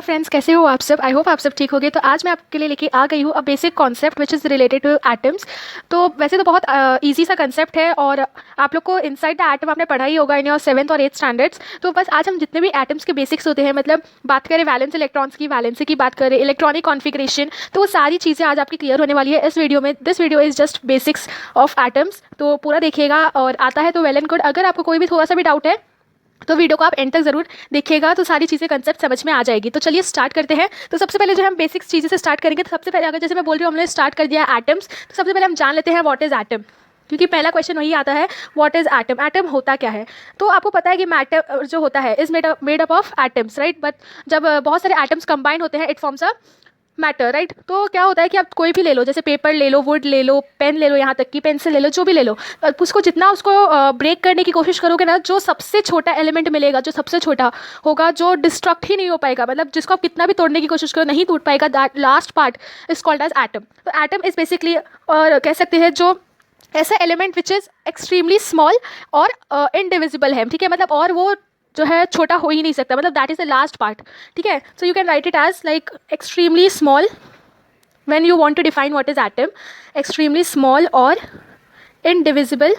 Friends, कैसे हो आप सब। आई होप आप सब ठीक होगे। तो आज मैं आपके लिए लेके आ गई हूँ a basic concept which is related two atoms. तो वैसे तो बहुत इजी सा कंसेप्ट है और आप लोग को इनसाइड द एटम आपने पढ़ा ही होगा इन योर 7th और 8th स्टैंडर्ड्स। तो बस आज हम जितने भी एटम्स के बेसिक्स होते हैं, मतलब बात करें वैलेंस इलेक्ट्रॉन्स की, वैलेंसी की बात करें, इलेक्ट्रॉनिक कॉन्फिगरेशन, तो वो सारी चीज़ें आज आपकी क्लियर होने वाली है इस वीडियो में। This video is just basics of atoms, तो पूरा देखिएगा और आता है तो वेल एंड गुड। अगर आपको कोई भी थोड़ा सा भी डाउट है तो वीडियो को आप एंड तक ज़रूर देखिएगा, तो सारी चीज़ें कंसेप्ट समझ में आ जाएगी। तो चलिए स्टार्ट करते हैं। तो सबसे पहले जो हम बेसिक्स चीज़ें से स्टार्ट करेंगे, तो सबसे पहले अगर जैसे मैं बोल रही हूँ हमने स्टार्ट कर दिया एटम्स, तो सबसे पहले हम जान लेते हैं व्हाट इज़ एटम, क्योंकि पहला क्वेश्चन वही आता है व्हाट इज़ एटम, एटम होता क्या है। तो आपको पता है कि मैटर जो होता है is made up of atoms, right. But जब बहुत सारे एटम्स कंबाइन होते हैं it forms a matter, right. तो क्या होता है कि आप कोई भी ले लो, जैसे पेपर ले लो, वुड ले लो, पेन ले लो, यहाँ तक कि पेंसिल ले लो, जो भी ले लो, उसको जितना उसको ब्रेक करने की कोशिश करोगे ना, जो सबसे छोटा एलिमेंट मिलेगा, जो सबसे छोटा होगा, जो डिस्ट्रक्ट ही नहीं हो पाएगा, मतलब जिसको आप कितना भी तोड़ने की कोशिश करो नहीं टूट पाएगा, that last part is called as atom. तो एटम इज बेसिकली, और कह सकते हैं जो ऐसा element which is extremely small और इनडिविजिबल है, ठीक है। मतलब और वो जो है छोटा हो ही नहीं सकता, मतलब that is the last part, ठीक है। So you can write it as like extremely small when you want to define what is atom, extremely small or indivisible।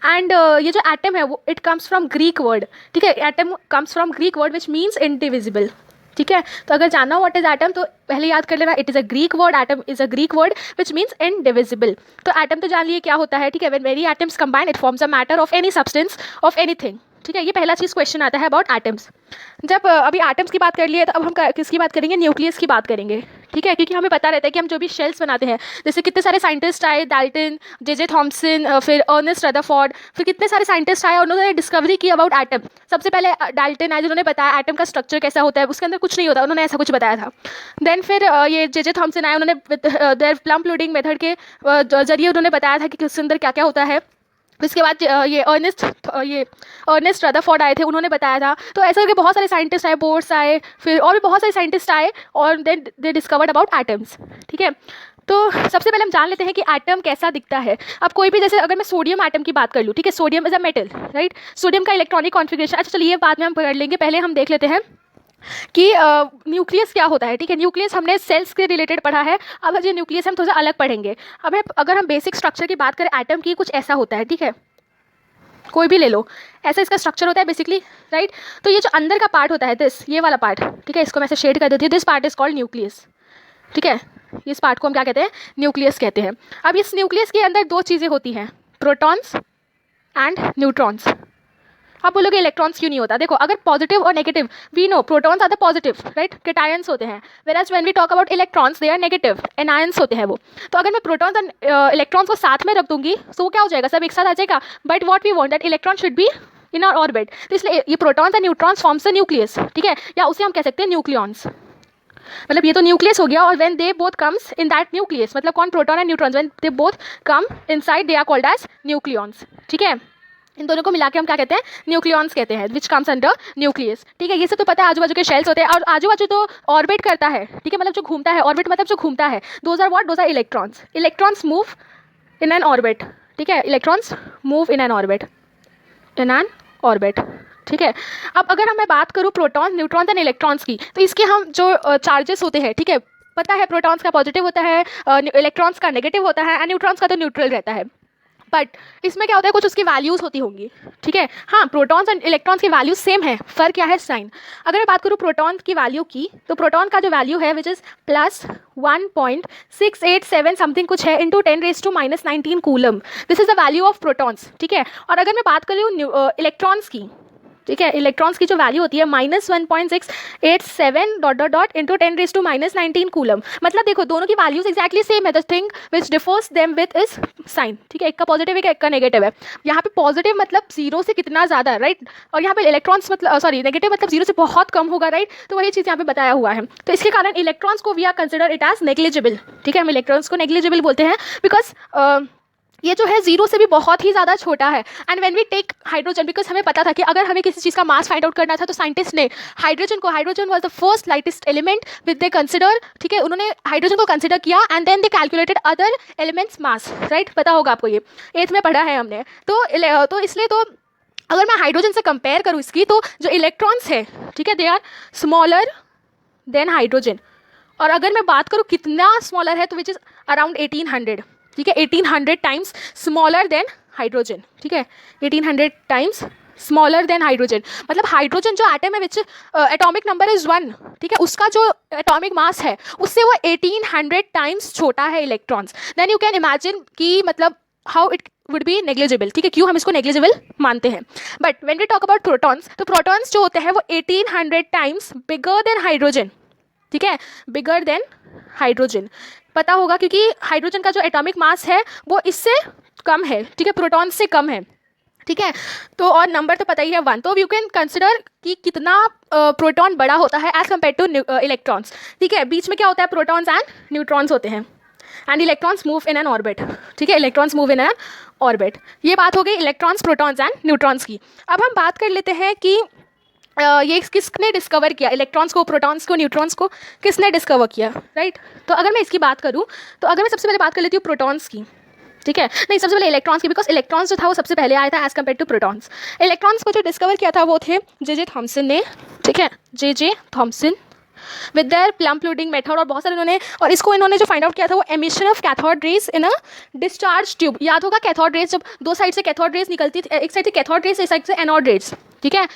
And ये जो एटम है वो it comes from Greek word, ठीक है। Atom comes from Greek word which means indivisible, ठीक है। तो अगर जानना हो व्हाट इज एटम तो पहले याद कर लेना, it is a Greek word, atom is a Greek word which means indivisible. तो एटम तो जान लिए क्या होता है, ठीक है। When very atoms combine it forms a matter of any substance of anything, ठीक है। ये पहला चीज़ क्वेश्चन आता है अबाउट एटम्स। जब अभी एटम्स की बात कर लिए तो अब हम किसकी बात करेंगे, न्यूक्लियस की बात करेंगे, ठीक है। क्योंकि हमें पता रहता है कि हम जो भी शेल्स बनाते हैं, जैसे कितने सारे साइंटिस्ट आए, डाल्टन, जे थॉमसन, फिर अर्नेस्ट रदरफोर्ड, फिर कितने सारे साइंटिस्ट आए और उन्होंने डिस्कवरी की अबाउट एटम। सबसे पहले डाल्टन आए जिन्होंने बताया एटम का स्ट्रक्चर कैसा होता है, उसके अंदर कुछ नहीं होता, उन्होंने ऐसा कुछ बताया था। देन फिर ये जे थॉमसन आए, उन्होंने देयर प्लम लोडिंग मेथड के जरिए उन्होंने बताया था कि उसके अंदर क्या क्या होता है। इसके बाद ये अर्नेस्ट रदरफोर्ड आए थे, उन्होंने बताया था। तो ऐसा करके बहुत सारे साइंटिस्ट आए, बोर्स आए, फिर और भी बहुत सारे साइंटिस्ट आए और then they discovered about atoms, ठीक है। तो सबसे पहले हम जान लेते हैं कि एटम कैसा दिखता है। अब कोई भी, जैसे अगर मैं सोडियम एटम की बात कर लूँ, ठीक है, sodium is a metal, right. Sodium का इलेक्ट्रॉनिक कॉन्फिगरेशन, अच्छा चलिए ये बाद में हम पढ़ लेंगे, पहले हम देख लेते हैं कि न्यूक्लियस क्या होता है, ठीक है। न्यूक्लियस हमने सेल्स के रिलेटेड पढ़ा है, अब जो न्यूक्लियस हम थोड़ा सा अलग पढ़ेंगे। अब अगर हम बेसिक स्ट्रक्चर की बात करें एटम की, कुछ ऐसा होता है, ठीक है। कोई भी ले लो, ऐसा इसका स्ट्रक्चर होता है बेसिकली, राइट। तो ये जो अंदर का पार्ट होता है दिस, ये वाला पार्ट, ठीक है, इसको मैं ऐसे शेड कर देती हूँ, this part is called nucleus, ठीक है। इस पार्ट को हम क्या कहते हैं, न्यूक्लियस कहते हैं। अब इस न्यूक्लियस के अंदर दो चीज़ें होती हैं, प्रोटॉन्स एंड न्यूट्रॉन्स। आप बोलोगे इलेक्ट्रॉन्स क्यों नहीं होता, देखो अगर पॉजिटिव और negative, we know protons are the positive, right, cations होते हैं, whereas when we talk about electrons they are negative, anions होते हैं वो। तो अगर मैं प्रोटॉन्स और इलेक्ट्रॉन्स को साथ में रख दूंगी तो वो क्या हो जाएगा, सब एक साथ आ जाएगा। But what we want that electron should be in our orbit, तो इसलिए ये protons and neutrons forms the nucleus, ठीक है, या उसे हम कह सकते हैं न्यूक्लियॉन्स। मतलब ये तो न्यूक्लियस हो गया, और when they both comes in that nucleus, मतलब कौन, proton and neutrons, when they both come inside they are called as nucleons, ठीक है। इन दोनों को मिला के हम क्या कहते हैं, न्यूक्लियॉन्स कहते हैं, विच कम्स अंडर न्यूक्लियस, ठीक है। ये सब तो पता है, आजू बाजू के शेल्स होते हैं, और आजू बाजू तो ऑर्बिट करता है, ठीक है, मतलब जो घूमता है, ऑर्बिट मतलब जो घूमता है, those are what, those are electrons. Electrons move in an orbit, ठीक है, electrons move in an orbit, in an orbit, ठीक है। अब अगर मैं बात करूँ प्रोटॉन, न्यूट्रॉन्स एंड इलेक्ट्रॉन्स की, तो इसके हम जो चार्जेस होते हैं, ठीक है, पता है प्रोटॉन्स का पॉजिटिव होता है, इलेक्ट्रॉन्स का नेगेटिव होता है, एंड न्यूट्रॉन्स का तो न्यूट्रल रहता है। बट इसमें क्या होता है, कुछ उसकी वैल्यूज़ होती होंगी, ठीक है। हाँ, प्रोटॉन्स एंड इलेक्ट्रॉन्स की वैल्यूज सेम है, फर्क क्या है, साइन। अगर मैं बात करूँ प्रोटॉन की वैल्यू की, तो प्रोटॉन का जो वैल्यू है विच इज़ +1.687 समथिंग कुछ है, into 10⁻⁻19 coulomb, this is the value of protons, ठीक है। और अगर मैं बात कर रही हूँ इलेक्ट्रॉन्स की, ठीक है, इलेक्ट्रॉन्स की जो वैल्यू होती है -1.687 dot dot dot into 10⁻⁻19 coulomb. मतलब देखो दोनों की वैल्यूज एक्जैक्टली सेम है, the thing which differs them with is sine, ठीक है। एक का पॉजिटिव है, एक का नेगेटिव है। यहाँ पे पॉजिटिव मतलब 0 से कितना ज़्यादा, राइट, और यहाँ पे इलेक्ट्रॉन्स मतलब सॉरी नेगेटिव मतलब 0 से बहुत कम होगा, राइट। तो वही चीज़ यहाँ पे बताया हुआ है। तो इसके कारण इलेक्ट्रॉन्स को we are consider it as negligible, ठीक है, हम इलेक्ट्रॉन्स को नेग्लिजिबल बोलते हैं, बिकॉज ये जो है 0 से भी बहुत ही ज़्यादा छोटा है। And when we take hydrogen, because हमें पता था कि अगर हमें किसी चीज़ का मास फाइंड आउट करना था तो साइंटिस्ट ने hydrogen was the first lightest element with they consider, ठीक है, उन्होंने हाइड्रोजन को कंसिडर किया and then they calculated other elements mass, right, पता होगा आपको, ये 8th में पढ़ा है हमने। तो इसलिए तो अगर मैं हाइड्रोजन से कंपेयर करूँ इसकी, तो जो इलेक्ट्रॉन्स है, ठीक है, they are smaller than hydrogen. और अगर मैं बात करूँ कितना स्मॉलर है तो विच इज़ अराउंड 1800, ठीक है, 1800 टाइम्स स्मॉलर देन हाइड्रोजन, ठीक है, 1800 टाइम्स स्मॉलर देन हाइड्रोजन। मतलब हाइड्रोजन जो एटम है विच एटॉमिक नंबर इज़ 1, ठीक है, उसका जो एटॉमिक मास है उससे वो 1800 टाइम्स छोटा है electrons. Then you can imagine कि मतलब how it would be negligible, ठीक है, क्यों हम इसको नेग्लिजिबल मानते हैं। But when we talk about protons, तो प्रोटॉन्स जो होते हैं वो 1800 टाइम्स बिगर देन हाइड्रोजन, ठीक है, बिगर देन हाइड्रोजन। पता होगा क्योंकि हाइड्रोजन का जो एटॉमिक मास है वो इससे कम है, ठीक है, प्रोटॉन से कम है, ठीक है। तो और नंबर तो पता ही है 1, तो यू कैन कंसिडर कि कितना प्रोटॉन बड़ा होता है एज कम्पेयर टू इलेक्ट्रॉन्स, ठीक है। बीच में क्या होता है, प्रोटॉन्स एंड न्यूट्रॉन्स होते हैं, and electrons move in an orbit, ठीक है, electrons move in an orbit. ये बात हो गई इलेक्ट्रॉन्स, प्रोटॉन्स एंड न्यूट्रॉन्स की। अब हम बात कर लेते हैं कि ये किसने डिस्कवर किया, इलेक्ट्रॉन्स को, प्रोटॉन्स को, न्यूट्रॉन्स को किसने डिस्कवर किया, राइट। तो अगर मैं इसकी बात करूँ तो अगर मैं सबसे पहले बात कर लेती हूँ प्रोटॉन्स की, ठीक है, नहीं सबसे पहले इलेक्ट्रॉन्स की, बिकॉज इलेक्ट्रॉन्स जो था वो सबसे पहले आया था as compare to protons. Electrons को जो डिस्कवर किया था वो थे जे थॉमसन ने, ठीक है, J Thomson with their plump loading method, और बहुत सारे इन्होंने, और इसको इन्होंने जो फाइंड आउट किया था वो emission of cathode rays in a discharge tube. याद होगा कैथोड रेज, जब दो साइड से कैथोड रेज निकलती थी, एक साइड से कैथोड रेज, एक साइड से एनोड रेज, ठीक है।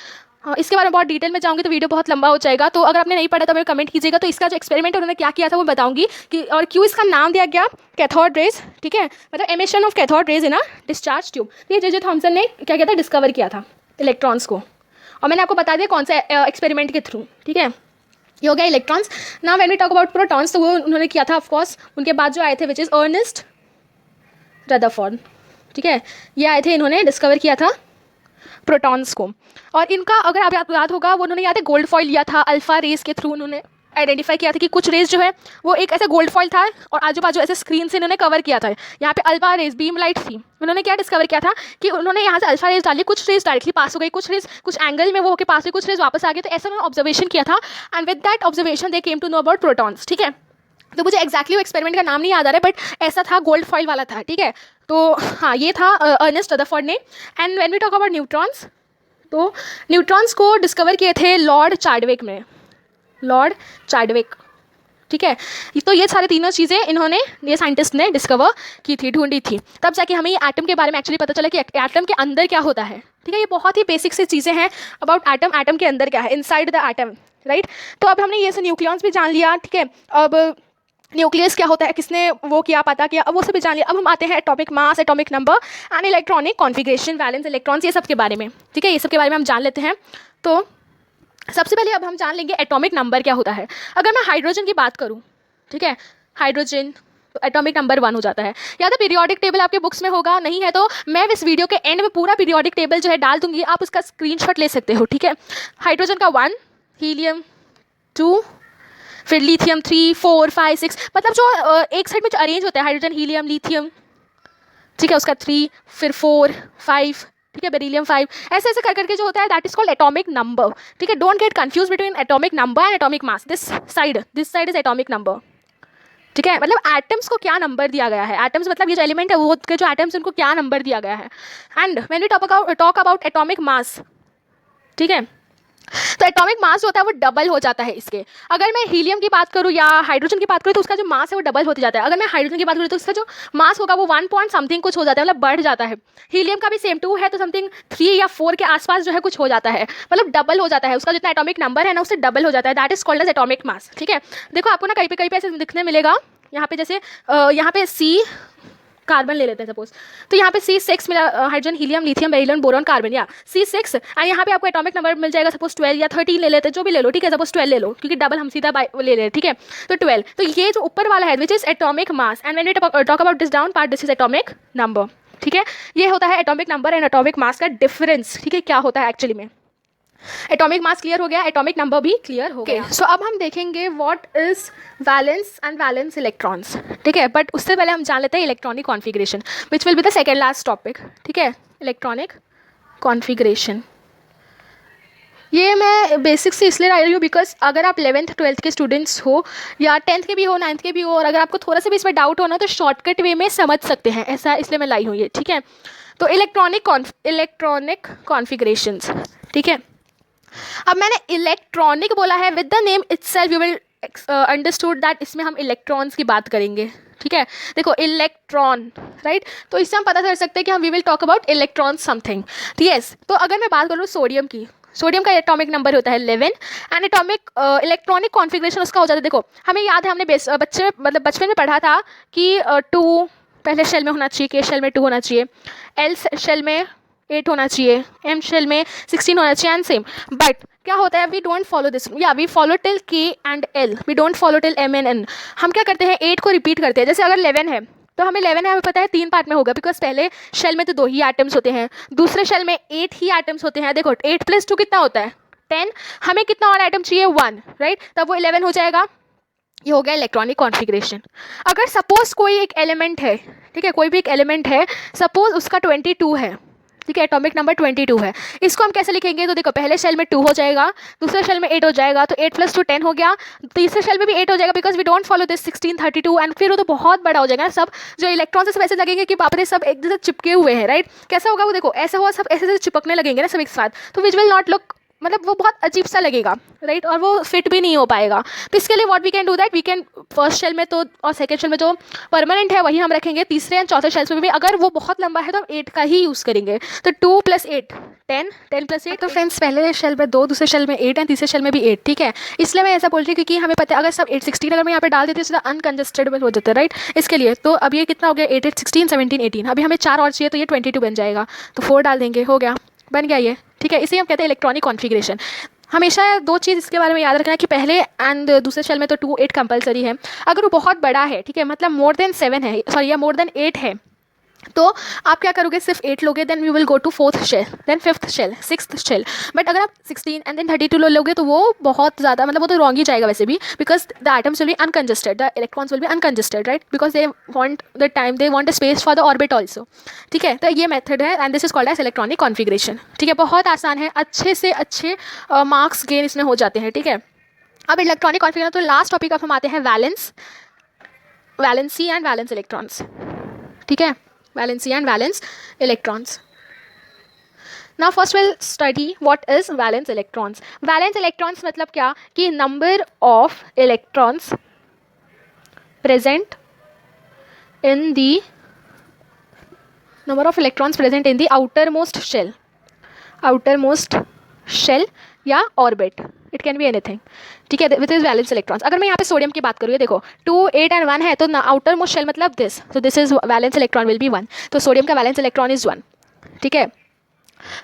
इसके बारे में बहुत डिटेल में जाऊंगी तो वीडियो बहुत लंबा हो जाएगा, तो अगर आपने नहीं पढ़ा तो मेरे कमेंट कीजिएगा। तो इसका जो एक्सपेरिमेंट उन्होंने क्या किया था वो बताऊंगी कि, और क्यों इसका नाम दिया गया कैथोड रेज, ठीक है, मतलब emission of cathode rays in a discharge tube. ये जे थॉमसन ने क्या किया था, डिस्कवर किया था इलेक्ट्रॉन्स को, और मैंने आपको बता दिया कौन सा एक्सपेरिमेंट के थ्रू, ठीक है। ये हो गया electrons. Now when we talk about protons, तो वो उन्होंने किया था ऑफकोर्स, उनके बाद जो आए थे विच इज़ अर्नेस्ट रदरफोर्ड, ठीक है, ये आए थे, इन्होंने डिस्कवर किया था प्रोटॉन्स को। और इनका अगर आप याद होगा वो उन्होंने याद है गोल्ड फॉइल लिया था, अल्फा रेज के थ्रू उन्होंने आइडेंटिफाई किया था कि कुछ रेज जो है वो एक ऐसे गोल्ड फॉइल था और आजू बाजू ऐसे स्क्रीन से इन्होंने कवर किया था। यहाँ पे अल्फा रेज बीम लाइट थी, उन्होंने क्या डिस्कवर किया था कि उन्होंने यहाँ से अल्फा रेज डाली, कुछ रेज डायरेक्टली पास हो गई, कुछ रेज कुछ एंगल में वो होकर पास हुई, कुछ रेज वापस आ गई। तो ऐसा उन्होंने ऑब्जर्वेशन किया था, and with that observation they came to know about protons, ठीक है। तो मुझे एक्जैक्टली वो एक्सपेरिमेंट का नाम नहीं याद आ रहा है, बट ऐसा था, गोल्ड फॉइल वाला था, ठीक है। तो हाँ, ये था अर्नेस्ट रदरफोर्ड ने। And when we talk about neutrons, तो न्यूट्रॉन्स को डिस्कवर किए थे लॉर्ड चार्डविक में, लॉर्ड चार्डविक, ठीक है। तो ये सारे तीनों चीज़ें इन्होंने, ये साइंटिस्ट ने डिस्कवर की थी, ढूंढी थी, तब जाके हमें ये एटम के बारे में एक्चुअली पता चला कि एटम के अंदर क्या होता है, ठीक है। ये बहुत ही बेसिक सी चीज़ें हैं अबाउट एटम, एटम के अंदर क्या है, इनसाइड द एटम, राइट। तो अब हमने ये से न्यूक्लियॉन्स भी जान लिया, ठीक है। अब न्यूक्लियस क्या होता है, किसने वो किया, पता किया, अब वो सब भी जान लिया। अब हम आते हैं atomic mass, atomic number and electronic configuration, valence electrons, ये सब के बारे में, ठीक है, ये सब के बारे में हम जान लेते हैं। तो सबसे पहले अब हम जान लेंगे एटॉमिक नंबर क्या होता है। अगर मैं हाइड्रोजन की बात करूँ, ठीक है, हाइड्रोजन, तो एटॉमिक नंबर 1 हो जाता है। या तो पीरियोडिक टेबल आपके बुक्स में होगा, नहीं है तो मैं इस वीडियो के एंड में पूरा पीरियोडिक टेबल जो है डाल दूंगी, आप उसका स्क्रीनशॉट ले सकते हो, ठीक है। हाइड्रोजन का 1, हीलियम 2, फिर लिथियम 3, 4, 5, 6, मतलब जो एक साइड में जो अरेंज होता है हाइड्रोजन, हीलियम, लिथियम, ठीक है, उसका 3, फिर 4, 5, ठीक है, बेरिलियम 5, ऐसे ऐसे कर करके जो होता है that is called atomic number, ठीक है। Don't get confuse between atomic number and atomic mass. This side is atomic number, ठीक है। मतलब एटम्स को क्या नंबर दिया गया है, एटम्स मतलब ये जो एलिमेंट है वो के जो एटम्स उनको क्या नंबर दिया गया है। And when we talk about atomic mass, ठीक है, तो एटॉमिक मास जो होता है वो डबल हो जाता है इसके। अगर मैं हीलियम की बात करूँ या हाइड्रोजन की बात करूँ तो उसका जो मास है वो डबल होते जाता है। अगर मैं हाइड्रोजन की बात करूँ तो उसका जो मास होगा वो 1 पॉइंट समथिंग कुछ हो जाता है, मतलब बढ़ जाता है। हीलियम का भी सेम 2 है तो समथिंग 3 या 4 के आसपास जो है कुछ हो जाता है, मतलब डबल हो जाता है, उसका जितना एटॉमिक नंबर है ना उससे डबल हो जाता है, that is called as atomic mass, ठीक है। देखो आपको ना कहीं पे ऐसे दिखने मिलेगा, यहाँ पे जैसे यहाँ पे C कार्बन ले लेते हैं सपोज, तो यहाँ पे C6 मिला, hydrogen, helium, lithium, beryllium, boron, carbon, या C6, एंड यहाँ पे आपको एटॉमिक नंबर मिल जाएगा सपोज 12 या 13 ले लेते हैं, जो भी ले लो, ठीक है, सपोज 12 ले लो क्योंकि डबल हम सीधा ले ले, ठीक है। तो 12, तो ये जो ऊपर वाला है which is atomic mass, and when we talk about this down part, this is atomic number, ठीक है। ये होता है atomic number and atomic mass का डिफरेंस, ठीक है, क्या होता है एक्चुअली में। एटॉमिक मास क्लियर हो गया, एटॉमिक नंबर भी क्लियर हो गया। सो अब हम देखेंगे what is valence and valence electrons, ठीक है। बट उससे पहले हम जान लेते हैं electronic configuration which will be the second last topic, ठीक है, इलेक्ट्रॉनिक कॉन्फिगरेशन। ये मैं बेसिक से इसलिए लाई रही हूँ बिकॉज अगर आप 11th 12th के स्टूडेंट्स हो या 10th के भी हो, 9th के भी हो, और अगर आपको थोड़ा सा भी इसमें डाउट होना तो शॉर्टकट वे में समझ सकते हैं, ऐसा इसलिए मैं लाई हूँ ये, ठीक है। तो इलेक्ट्रॉनिक कॉन्फिगरेशंस, ठीक है। अब मैंने इलेक्ट्रॉनिक बोला है, with the name itself you will understood that इसमें हम इलेक्ट्रॉन्स की बात करेंगे, ठीक है। देखो इलेक्ट्रॉन, राइट, तो इससे हम पता कर सकते हैं कि हम we will talk about electron something, yes. तो अगर मैं बात करूँ सोडियम की, सोडियम का एटॉमिक नंबर होता है 11 एंड एटॉमिक इलेक्ट्रॉनिक कॉन्फ़िगरेशन उसका हो जाता है। देखो हमें याद है, हमने बचपन में पढ़ा था कि 2 पहले शेल में होना चाहिए, के शेल में 2 होना चाहिए, एल शेल में 8 होना चाहिए, एम शेल में 16 होना चाहिए एंड सेम। बट क्या होता है, वी डोंट फॉलो दिस, या we follow till K and L, we don't follow till M and N. हम क्या करते हैं, 8 को रिपीट करते हैं। जैसे अगर 11 है तो हमें 11 है, हमें पता है 3 पार्ट में होगा, बिकॉज पहले शेल में तो 2 ही एटम्स होते हैं, दूसरे शेल में 8 ही एटम्स होते हैं। देखो 8 + 2 कितना होता है 10, हमें कितना और एटम चाहिए 1, राइट, तब वो 11 हो जाएगा। ये हो गया इलेक्ट्रॉनिक कॉन्फ़िगरेशन। अगर सपोज कोई एक एलिमेंट है, ठीक है, कोई भी एक एलिमेंट है, सपोज उसका 22 है, ठीक है, एटॉमिक नंबर 22 है, इसको हम कैसे लिखेंगे, तो देखो पहले शेल में 2 हो जाएगा, दूसरे शेल में 8 हो जाएगा, तो 8 + 2 10 हो गया, तीसरे शेल में भी 8 हो जाएगा, because we don't follow this 16 32 and फिर वो तो बहुत बड़ा हो जाएगा। सब जो इलेक्ट्रॉन्स सब ऐसे लगेंगे कि बाप रे सब एक जैसे चिपके हुए हैं, राइट। कैसा होगा वो, देखो ऐसा हुआ, सब ऐसे जैसे चिपकने लगेंगे ना सब एक साथ, तो विच विल नॉट लुक, मतलब वो बहुत अजीब सा लगेगा, राइट, और वो फिट भी नहीं हो पाएगा। तो इसके लिए what we can do that, we can first shell में तो और सेकंड शेल में जो परमानेंट है वही हम रखेंगे, तीसरे एंड चौथे शेल्स में भी अगर वो बहुत लंबा है तो हम 8 का ही यूज़ करेंगे। तो 2 + 8 10, 10 + 8, तो फ्रेंड्स पहले शेल में 2, दूसरे शेल में 8 एंड तीसरे शेल में भी 8, ठीक है। इसलिए मैं ऐसा बोल रही हूँ क्योंकि हमें पता है अगर सब 8 16 अगर मैं यहाँ पे डाल देती हूँ तो अनकंजस्टेड हो जाता है, राइट। इसके लिए तो अब ये कितना हो गया 8 8 16 17 18, अभी हमें 4 और चाहिए तो ये 22 बन जाएगा, तो 4 डाल देंगे, हो गया, बन गया ये, ठीक है। इसे हम कहते हैं इलेक्ट्रॉनिक कॉन्फ़िगरेशन। हमेशा 2 चीज़ इसके बारे में याद रखना है कि पहले एंड दूसरे शेल में तो 2 8 कंपलसरी है। अगर वो बहुत बड़ा है, ठीक है, मतलब मोर देन 7 है, सॉरी या मोर देन 8 है, तो आप क्या करोगे, सिर्फ 8 लोगे, then you will go to 4th shell, then 5th shell, 6th shell. But अगर आप 16 एंड देन 32 लोगे तो वो बहुत ज़्यादा, मतलब वो तो रॉन्ग ही जाएगा वैसे भी, because the atoms will be uncongested, the electrons will be uncongested, right, because they want the time, they want a space for the orbit also, ठीक है। तो ये मेथड है and this is called as electronic configuration, ठीक है। बहुत आसान है, अच्छे से अच्छे मार्क्स गेन इसमें हो जाते हैं, ठीक है। अब इलेक्ट्रॉनिक कॉन्फ़िगरेशन, तो लास्ट टॉपिक अब हम आते हैं valence, valency and valence electrons, ठीक है, valency and valence electrons. Now first we'll study what is valence electrons. Valence electrons मतलब क्या, कि number of electrons present in the outermost shell या orbit, it can be anything, ठीक है, with is valence electrons. अगर मैं यहाँ पे सोडियम की बात करूँ, ये देखो 2 8 एंड 1 है, तो आउटर मोस्ट शेल मतलब दिस, तो this is valence electron will be 1, तो सोडियम का वैलेंस इलेक्ट्रॉन इज 1, ठीक है।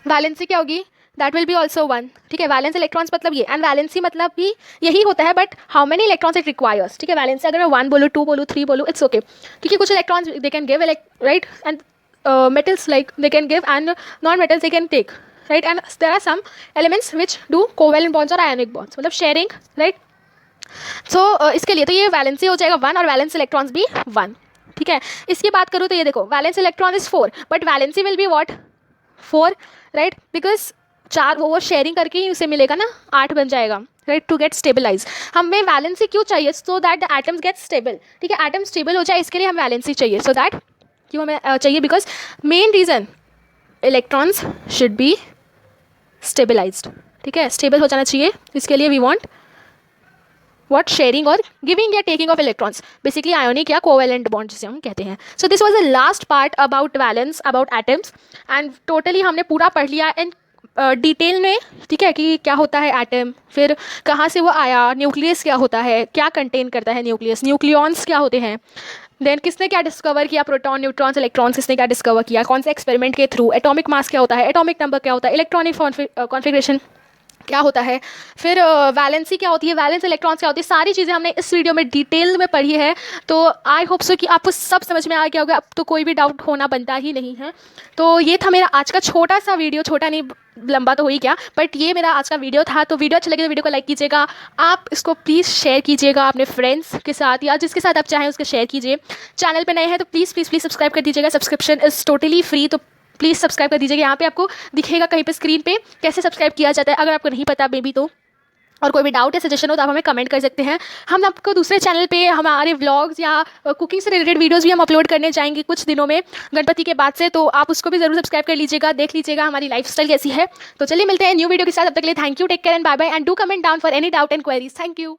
वैलेंसी क्या होगी, दैट विल बी ऑल्सो 1, ठीक है। वैलेंस इलेक्ट्रॉन्स मतलब ये, एंड वैलेंसी मतलब भी यही होता है, but how many electrons it requires, ठीक है। वैलेंसी अगर मैं 1 बोलूँ, 2 बोलूँ, 3 बोलूँ, इट्स ओके, क्योंकि कुछ electrons they can give, right, and metals like they can give and non-metals they can take, right, and there are some elements which do covalent bonds or ionic bonds, मतलब sharing, right। so इसके लिए तो ये valency हो जाएगा 1 और valence electrons भी 1, ठीक है। इसकी बात करूँ तो ये देखो valence electron is 4 but valency will be what 4, right, because 4 वो शेयरिंग करके ही उसे मिलेगा ना, 8 बन जाएगा, राइट, टू गेट स्टेबलाइज। हमें वैलेंसी क्यों चाहिए, so that the atoms gate stable, ठीक है, एटम स्टेबल हो जाए, इसके लिए हम वैलेंसी चाहिए, सो दैट क्यों हमें चाहिए, because main reason electrons should be stabilized, ठीक है, स्टेबल हो जाना चाहिए, इसके लिए वी वांट व्हाट शेयरिंग और गिविंग या taking off electrons, basically ionic या कोवेलेंट बॉन्ड जिसे हम कहते हैं। So this was the last part about valence, about atoms, and totally हमने पूरा पढ़ लिया एंड डिटेल में, ठीक है, कि क्या होता है एटम, फिर कहाँ से वो आया, न्यूक्लियस क्या होता है, क्या कंटेन करता है न्यूक्लियस, न्यूक्लियॉन्स क्या होते हैं, देन किसने क्या डिस्कवर किया, प्रोटॉन न्यूट्रॉन्स इलेक्ट्रॉन्स किसने क्या डिस्कवर किया, कौन से एक्सपेरिमेंट के थ्रू, एटॉमिक मास क्या होता है, एटॉमिक नंबर क्या होता है, इलेक्ट्रॉनिक कॉन्फ़िगरेशन क्या होता है, फिर वैलेंसी क्या होती है, वैलेंस इलेक्ट्रॉन्स क्या होती है, सारी चीज़ें हमने इस वीडियो में डिटेल में पढ़ी है। तो आई होप सो कि आपको सब समझ में आ गया होगा, अब तो कोई भी डाउट होना बनता ही नहीं है। तो ये था मेरा आज का छोटा सा वीडियो, छोटा नहीं लंबा तो हो ही क्या, बट ये मेरा आज का वीडियो था। तो वीडियो अच्छा लगे तो वीडियो को लाइक कीजिएगा, आप इसको प्लीज़ शेयर कीजिएगा अपने फ्रेंड्स के साथ या जिसके साथ आप चाहें उसके शेयर कीजिए। चैनल पे नए हैं तो प्लीज़ प्लीज़ प्लीज़ सब्सक्राइब कर दीजिएगा, सब्सक्रिप्शन इज़ टोटली फ्री, तो प्लीज़ सब्सक्राइब कर दीजिएगा। यहाँ पे आपको दिखेगा कहीं पे स्क्रीन पे कैसे सब्सक्राइब किया जाता है, अगर आपको नहीं पता बेबी तो और कोई भी डाउट या सजेशन हो तो आप हमें कमेंट कर सकते हैं। हम आपको दूसरे चैनल पे हमारे व्लॉग्स या कुकिंग से रिलेटेड वीडियोस भी हम अपलोड करने जाएंगे कुछ दिनों में, गणपति के बाद से, तो आप उसको भी ज़रूर सब्सक्राइब कर लीजिएगा, देख लीजिएगा हमारी लाइफस्टाइल कैसी है। तो चलिए मिलते हैं न्यू वीडियो के साथ, तब तक के लिए thank you, take care and bye bye, and do comment down for any doubt and queries. Thank you.